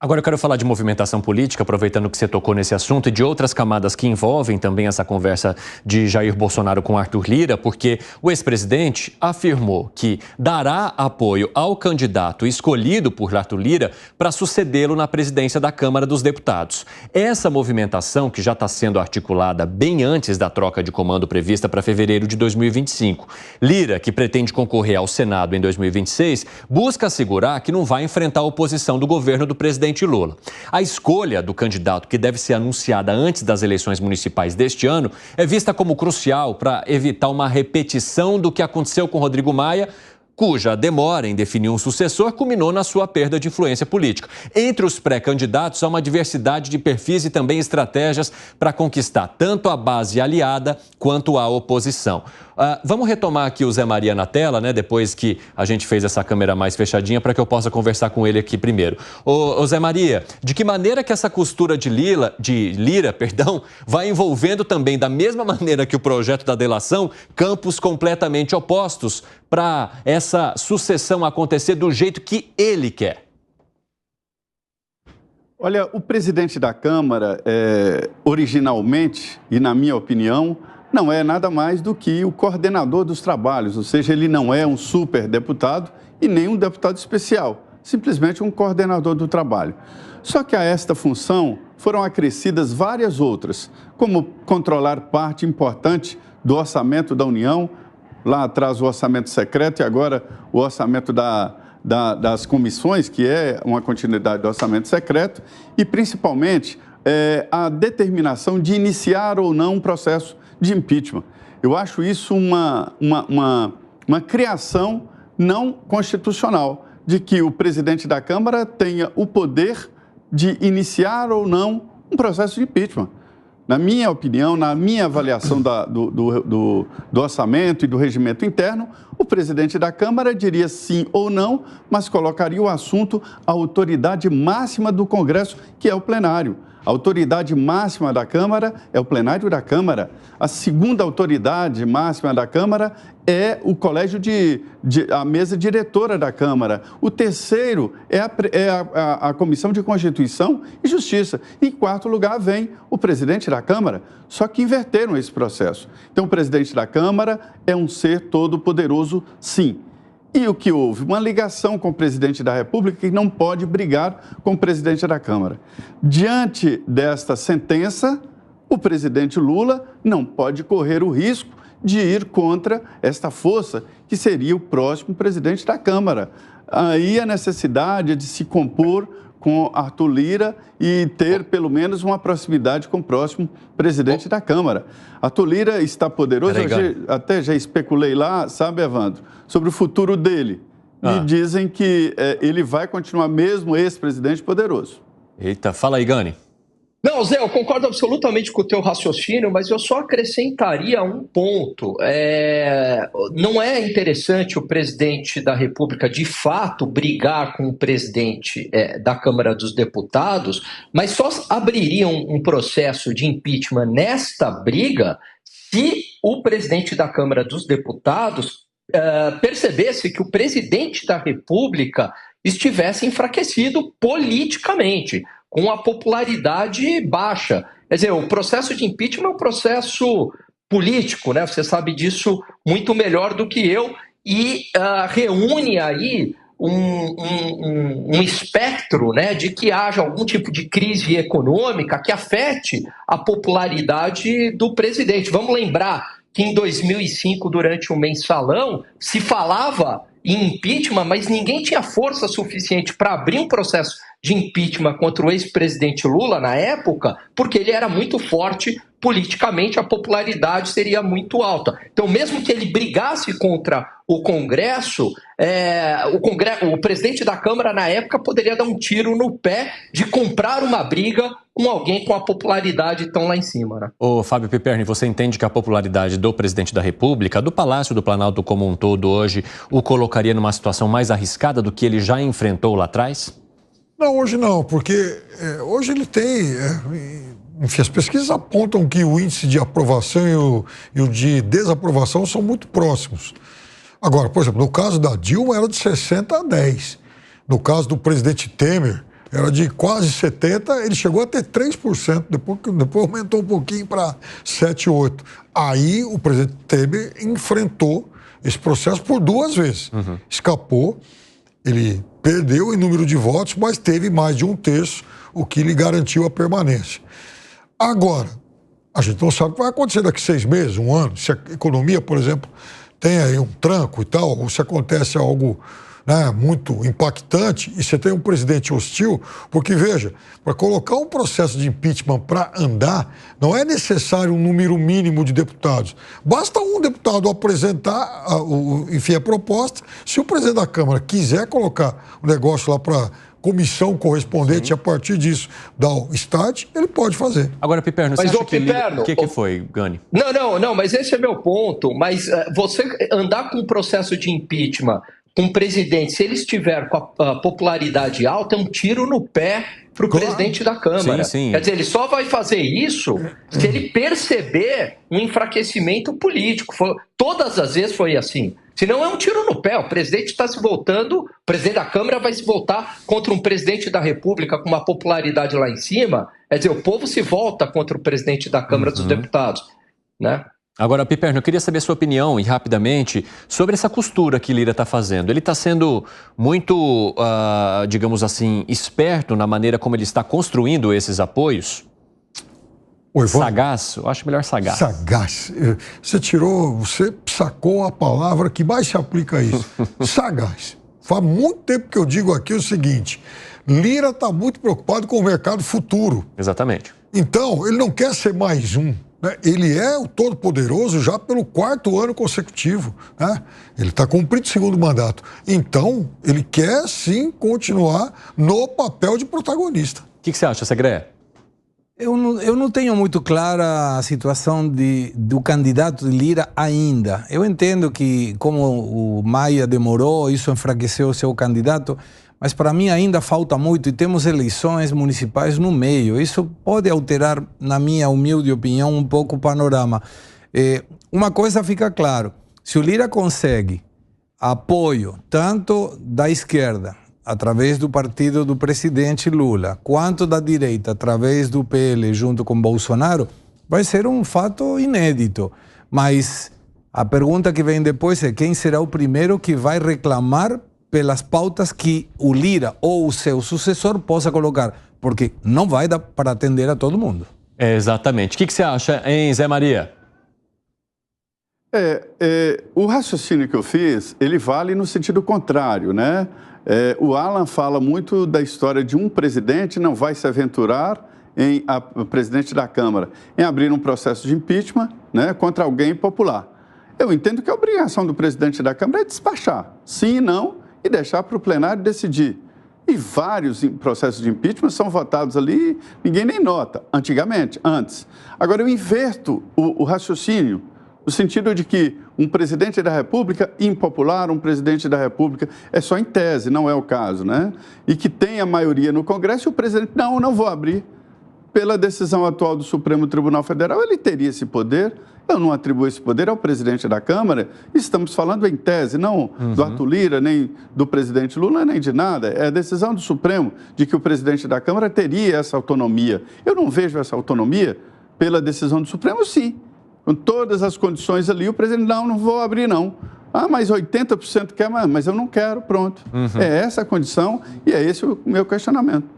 Agora eu quero falar de movimentação política, aproveitando que você tocou nesse assunto, e de outras camadas que envolvem também essa conversa de Jair Bolsonaro com Arthur Lira, porque o ex-presidente afirmou que dará apoio ao candidato escolhido por Arthur Lira para sucedê-lo na presidência da Câmara dos Deputados. Essa movimentação, que já está sendo articulada bem antes da troca de comando prevista para fevereiro de 2025. Lira, que pretende concorrer ao Senado em 2026, busca assegurar que não vai enfrentar a oposição do governo do presidente Lula. A escolha do candidato, que deve ser anunciada antes das eleições municipais deste ano, é vista como crucial para evitar uma repetição do que aconteceu com Rodrigo Maia, cuja demora em definir um sucessor culminou na sua perda de influência política. Entre os pré-candidatos, há uma diversidade de perfis e também estratégias para conquistar tanto a base aliada quanto a oposição. Vamos retomar aqui o Zé Maria na tela, né? Depois que a gente fez essa câmera mais fechadinha, para que eu possa conversar com ele aqui primeiro. Ô Zé Maria, de que maneira que essa costura de Lira, vai envolvendo também, da mesma maneira que o projeto da delação, campos completamente opostos para essa sucessão acontecer do jeito que ele quer? Olha, o presidente da Câmara, originalmente, e na minha opinião, não é nada mais do que o coordenador dos trabalhos, ou seja, ele não é um superdeputado e nem um deputado especial, simplesmente um coordenador do trabalho. Só que a esta função foram acrescidas várias outras, como controlar parte importante do orçamento da União, lá atrás o orçamento secreto e agora o orçamento das comissões, que é uma continuidade do orçamento secreto, e principalmente a determinação de iniciar ou não um processo de impeachment. Eu acho isso uma criação não constitucional, de que o presidente da Câmara tenha o poder de iniciar ou não um processo de impeachment. Na minha opinião, na minha avaliação do orçamento e do regimento interno, o presidente da Câmara diria sim ou não, mas colocaria o assunto à autoridade máxima do Congresso, que é o plenário. A autoridade máxima da Câmara é o plenário da Câmara. A segunda autoridade máxima da Câmara é o colégio a mesa diretora da Câmara. O terceiro é a Comissão de Constituição e Justiça. Em quarto lugar vem o presidente da Câmara. Só que inverteram esse processo. Então, o presidente da Câmara é um ser todo-poderoso, sim. E o que houve? Uma ligação com o presidente da República que não pode brigar com o presidente da Câmara. Diante desta sentença, o presidente Lula não pode correr o risco de ir contra esta força, que seria o próximo presidente da Câmara. Aí a necessidade de se compor com Arthur Lira e ter, pelo menos, uma proximidade com o próximo presidente da Câmara. Arthur Lira está poderoso, até já especulei lá, sabe, Evandro, sobre o futuro dele. E dizem que ele vai continuar mesmo ex-presidente poderoso. Eita, fala aí, Gani. Não, Zé, eu concordo absolutamente com o teu raciocínio, mas eu só acrescentaria um ponto. Não é interessante o presidente da República, de fato, brigar com o presidente da Câmara dos Deputados, mas só abriria um processo de impeachment nesta briga se o presidente da Câmara dos Deputados percebesse que o presidente da República estivesse enfraquecido politicamente, com a popularidade baixa. Quer dizer, o processo de impeachment é um processo político, né? Você sabe disso muito melhor do que eu, e reúne aí um espectro, né, de que haja algum tipo de crise econômica que afete a popularidade do presidente. Vamos lembrar que em 2005, durante o mensalão, se falava em impeachment, mas ninguém tinha força suficiente para abrir um processo de impeachment contra o ex-presidente Lula na época, porque ele era muito forte politicamente, a popularidade seria muito alta. Então, mesmo que ele brigasse contra o Congresso, o presidente da Câmara, na época, poderia dar um tiro no pé de comprar uma briga com alguém com a popularidade tão lá em cima, né? Ô, Fábio Piperni, você entende que a popularidade do presidente da República, do Palácio do Planalto como um todo hoje, o colocaria numa situação mais arriscada do que ele já enfrentou lá atrás? Não, hoje não, porque hoje ele tem... Enfim, as pesquisas apontam que o índice de aprovação e o de desaprovação são muito próximos. Agora, por exemplo, no caso da Dilma era de 60 a 10. No caso do presidente Temer, era de quase 70%, ele chegou a ter 3%, depois aumentou um pouquinho para 7%, 8%. Aí o presidente Temer enfrentou esse processo por 2 vezes. Escapou, ele perdeu em número de votos, mas teve mais de 1/3, o que lhe garantiu a permanência. Agora, a gente não sabe o que vai acontecer daqui 6 meses, 1 ano, se a economia, por exemplo, tem aí um tranco e tal, ou se acontece algo, né, muito impactante e você tem um presidente hostil, porque, veja, para colocar um processo de impeachment para andar, não é necessário um número mínimo de deputados. Basta um deputado apresentar, enfim, a proposta. Se o presidente da Câmara quiser colocar o negócio lá para comissão correspondente, a partir disso dar o start, ele pode fazer. Agora, Piperno, você acha que o que foi, Gani? Não, mas esse é meu ponto. Mas você andar com um processo de impeachment com o presidente, se ele estiver com a popularidade alta, é um tiro no pé para o presidente da Câmara. Sim. Quer dizer, ele só vai fazer isso se ele perceber um enfraquecimento político. Todas as vezes foi assim. Senão é um tiro no pé. O presidente está se voltando, o presidente da Câmara vai se voltar contra um presidente da República com uma popularidade lá em cima. Quer dizer, o povo se volta contra o presidente da Câmara dos Deputados, né? Agora, Piperno, eu queria saber a sua opinião, e rapidamente, sobre essa costura que Lira está fazendo. Ele está sendo muito, digamos assim, esperto na maneira como ele está construindo esses apoios? Sagaz? Eu acho melhor sagaz. Sagaz. Você sacou a palavra que mais se aplica a isso. Sagaz. Faz muito tempo que eu digo aqui o seguinte: Lira está muito preocupado com o mercado futuro. Exatamente. Então, ele não quer ser mais um. Ele é o todo-poderoso já pelo 4º ano consecutivo, né? Ele está cumprindo o 2º mandato. Então, ele quer sim continuar no papel de protagonista. O que você acha, Segré? Eu não tenho muito clara a situação do candidato de Lira ainda. Eu entendo que, como o Maia demorou, isso enfraqueceu o seu candidato, mas para mim ainda falta muito e temos eleições municipais no meio. Isso pode alterar, na minha humilde opinião, um pouco o panorama. Uma coisa fica claro: se o Lira consegue apoio tanto da esquerda, através do partido do presidente Lula, quanto da direita, através do PL, junto com Bolsonaro, vai ser um fato inédito. Mas a pergunta que vem depois é: quem será o primeiro que vai reclamar pelas pautas que o Lira ou o seu sucessor possa colocar? Porque não vai dar para atender a todo mundo. Exatamente. O que você acha, hein, Zé Maria? O raciocínio que eu fiz, ele vale no sentido contrário, né? O Alan fala muito da história de um presidente não vai se aventurar o presidente da Câmara em abrir um processo de impeachment, né, contra alguém popular. Eu entendo que a obrigação do presidente da Câmara é despachar, sim e não, e deixar para o plenário decidir. E vários processos de impeachment são votados ali, ninguém nem nota, antes. Agora, eu inverto o raciocínio, no sentido de que um presidente da República impopular, um presidente da República, é só em tese, não é o caso, né? E que tem a maioria no Congresso e o presidente, não vou abrir. Pela decisão atual do Supremo Tribunal Federal, ele teria esse poder. Eu não atribuo esse poder ao presidente da Câmara. Estamos falando em tese, não do Arthur Lira, nem do presidente Lula, nem de nada. É a decisão do Supremo de que o presidente da Câmara teria essa autonomia. Eu não vejo essa autonomia pela decisão do Supremo, sim. Com todas as condições ali, o presidente, não vou abrir, não. Mas 80% quer, mas eu não quero, pronto. É essa a condição e é esse o meu questionamento.